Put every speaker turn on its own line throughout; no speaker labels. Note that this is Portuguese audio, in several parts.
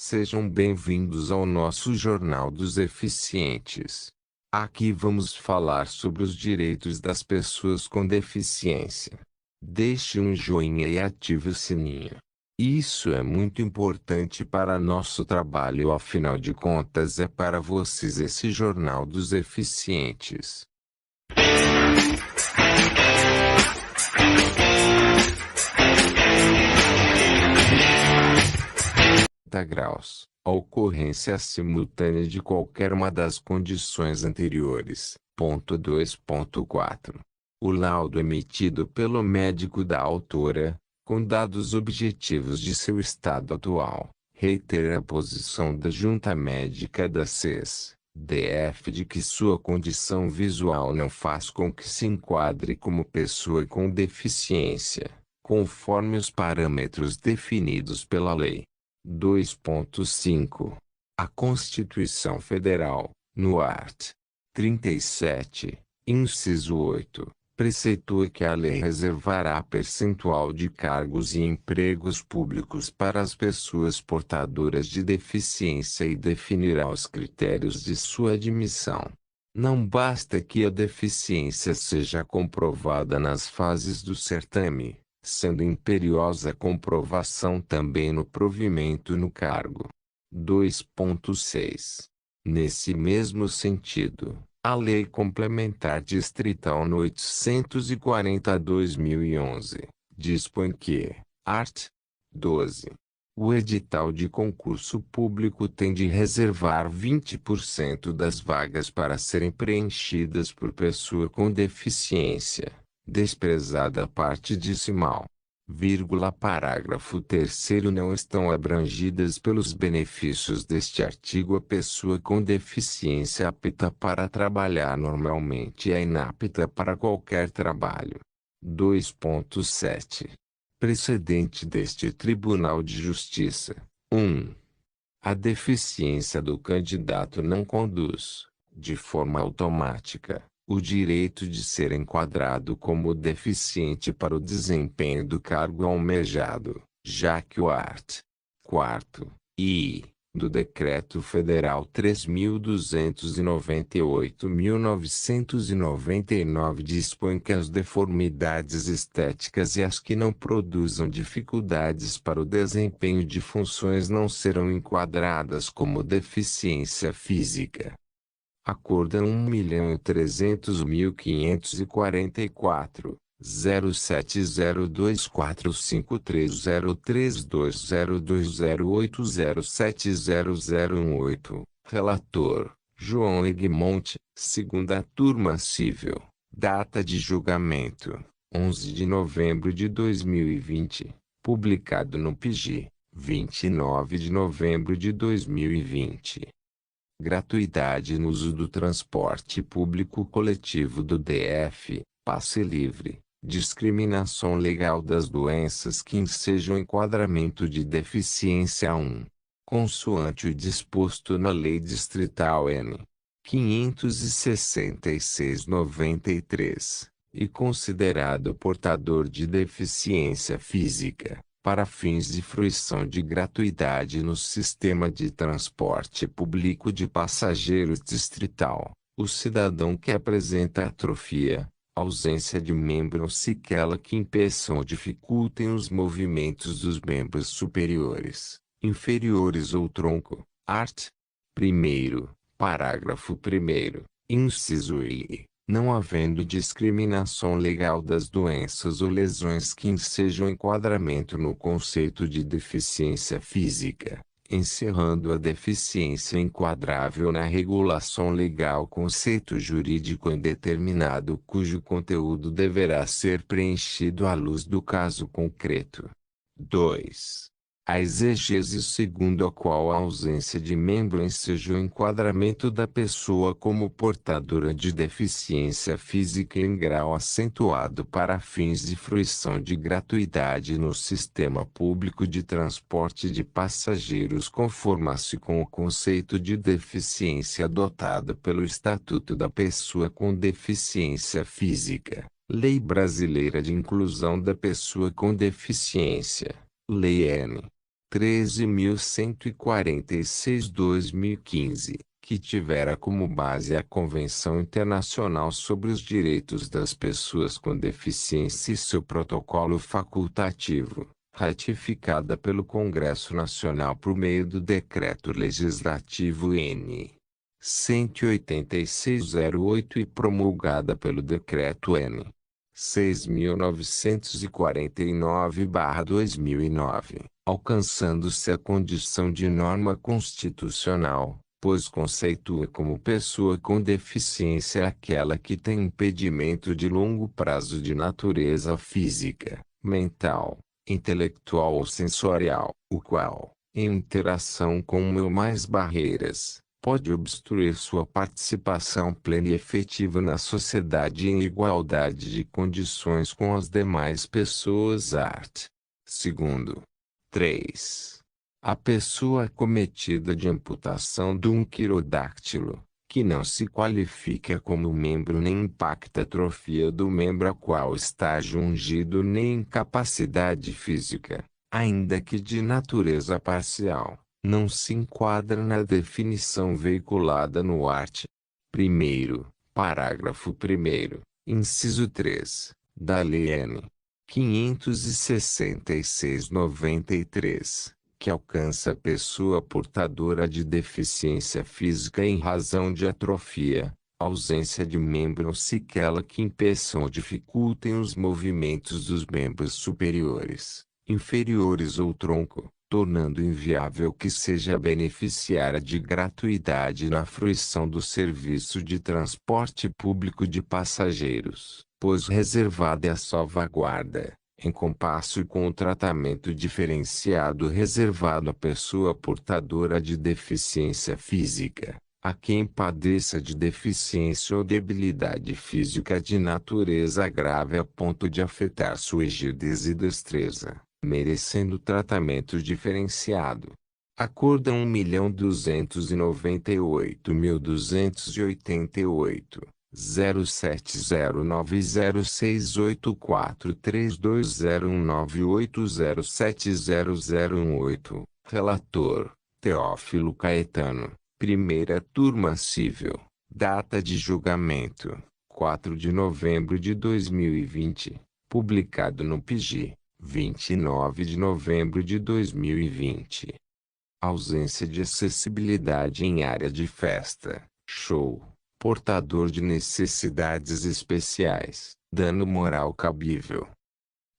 Sejam bem-vindos ao nosso Jornal dos Eficientes. Aqui vamos falar sobre os direitos das pessoas com deficiência. Deixe um joinha e ative o sininho. Isso é muito importante para nosso trabalho, afinal de contas é para vocês esse Jornal dos Eficientes. Graus. A ocorrência simultânea de qualquer uma das condições anteriores. Ponto 2.4. O laudo emitido pelo médico da autora, com dados objetivos de seu estado atual, reitera a posição da Junta Médica da CES, DF, de que sua condição visual não faz com que se enquadre como pessoa com deficiência, conforme os parâmetros definidos pela lei. 2.5. A Constituição Federal, no art. 37, inciso 8, preceitua que a lei reservará percentual de cargos e empregos públicos para as pessoas portadoras de deficiência e definirá os critérios de sua admissão. Não basta que a deficiência seja comprovada nas fases do certame, sendo imperiosa a comprovação também no provimento no cargo. 2.6. Nesse mesmo sentido, a Lei Complementar Distrital no 840/2011, dispõe que, art. 12. O edital de concurso público tem de reservar 20% das vagas para serem preenchidas por pessoa com deficiência, desprezada a parte decimal, parágrafo 3º, não estão abrangidas pelos benefícios deste artigo a pessoa com deficiência apta para trabalhar normalmente e é inapta para qualquer trabalho. 2.7. Precedente deste Tribunal de Justiça. 1. A deficiência do candidato não conduz, de forma automática, o direito de ser enquadrado como deficiente para o desempenho do cargo almejado, já que o art. 4. I. do Decreto Federal 3.298/1999 dispõe que as deformidades estéticas e as que não produzam dificuldades para o desempenho de funções não serão enquadradas como deficiência física. Acordam 1.300.544, 07024530320208070018. Relator: João Egmonte, segunda turma civil. Data de julgamento: 11 de novembro de 2020. Publicado no PG, 29 de novembro de 2020. Gratuidade no uso do transporte público coletivo do DF, passe livre, discriminação legal das doenças que ensejam enquadramento de deficiência 1. Consoante o disposto na Lei Distrital N. 566/93, e considerado portador de deficiência física, para fins de fruição de gratuidade no sistema de transporte público de passageiros distrital, o cidadão que apresenta atrofia, ausência de membro ou sequela que impeçam ou dificultem os movimentos dos membros superiores, inferiores ou tronco, art. 1º, parágrafo 1º, inciso I. Não havendo discriminação legal das doenças ou lesões que ensejam enquadramento no conceito de deficiência física, encerrando a deficiência enquadrável na regulação legal, conceito jurídico indeterminado cujo conteúdo deverá ser preenchido à luz do caso concreto. 2. A exegese segundo a qual a ausência de membro enseja o enquadramento da pessoa como portadora de deficiência física em grau acentuado para fins de fruição de gratuidade no sistema público de transporte de passageiros conforma-se com o conceito de deficiência adotado pelo Estatuto da Pessoa com Deficiência Física, Lei Brasileira de Inclusão da Pessoa com Deficiência, Lei N. 13.146/2015, que tivera como base a Convenção Internacional sobre os Direitos das Pessoas com Deficiência e seu protocolo facultativo, ratificada pelo Congresso Nacional por meio do Decreto Legislativo N. 186/08 e promulgada pelo Decreto N. 6.949/2009, alcançando-se a condição de norma constitucional, pois conceitua como pessoa com deficiência aquela que tem impedimento de longo prazo de natureza física, mental, intelectual ou sensorial, o qual, em interação com uma ou mais barreiras, pode obstruir sua participação plena e efetiva na sociedade em igualdade de condições com as demais pessoas. Segundo. 3. A pessoa acometida de amputação de um quirodáctilo, que não se qualifica como membro nem impacta a atrofia do membro a qual está jungido nem incapacidade física, ainda que de natureza parcial, não se enquadra na definição veiculada no art. 1º, parágrafo 1º, inciso 3, da Lei N. 566/93, que alcança a pessoa portadora de deficiência física em razão de atrofia, ausência de membro ou sequela que impeçam ou dificultem os movimentos dos membros superiores, inferiores ou tronco, tornando inviável que seja beneficiária de gratuidade na fruição do serviço de transporte público de passageiros, pois reservada é a salvaguarda, em compasso com o tratamento diferenciado reservado à pessoa portadora de deficiência física, a quem padeça de deficiência ou debilidade física de natureza grave a ponto de afetar sua rigidez e destreza, merecendo tratamento diferenciado. Acordo 1.298.288, 07090684320198070018, relator, Teófilo Caetano, primeira turma civil, data de julgamento, 4 de novembro de 2020, publicado no PG, 29 de novembro de 2020. Ausência de acessibilidade em área de festa, show, portador de necessidades especiais, dano moral cabível.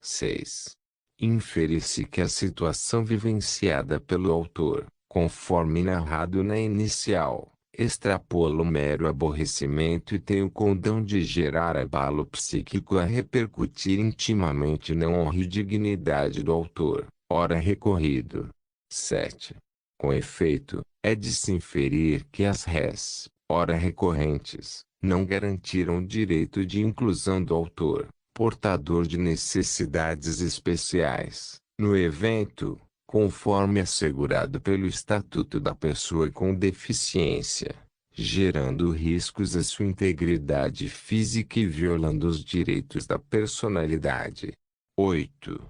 6. Infere-se que a situação vivenciada pelo autor, conforme narrado na inicial, extrapola o mero aborrecimento e tem o condão de gerar abalo psíquico a repercutir intimamente na honra e dignidade do autor, ora recorrido. 7. Com efeito, é de se inferir que as res, ora recorrentes, não garantiram o direito de inclusão do autor, portador de necessidades especiais, no evento, conforme assegurado pelo Estatuto da Pessoa com Deficiência, gerando riscos à sua integridade física e violando os direitos da personalidade. 8.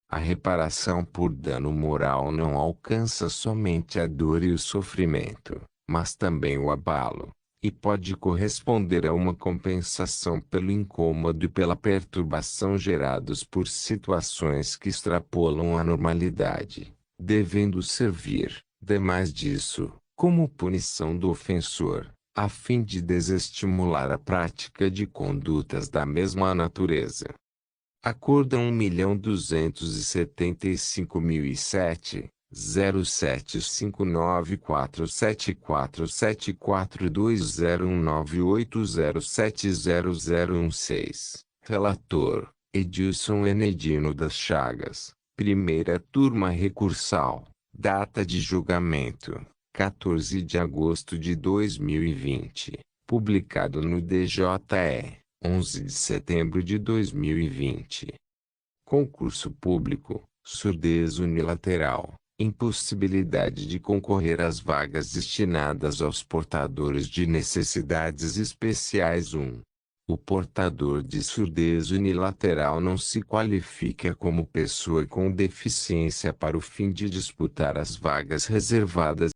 A reparação por dano moral não alcança somente a dor e o sofrimento, mas também o abalo, e pode corresponder a uma compensação pelo incômodo e pela perturbação gerados por situações que extrapolam a normalidade, devendo servir, demais disso, como punição do ofensor, a fim de desestimular a prática de condutas da mesma natureza. Acordo 1.275.007, 075947420198070016. Relator, Edilson Enedino das Chagas, primeira turma recursal, data de julgamento, 14 de agosto de 2020, publicado no DJE, 11 de setembro de 2020. Concurso público, surdez unilateral, impossibilidade de concorrer às vagas destinadas aos portadores de necessidades especiais. O portador de surdez unilateral não se qualifica como pessoa com deficiência para o fim de disputar as vagas reservadas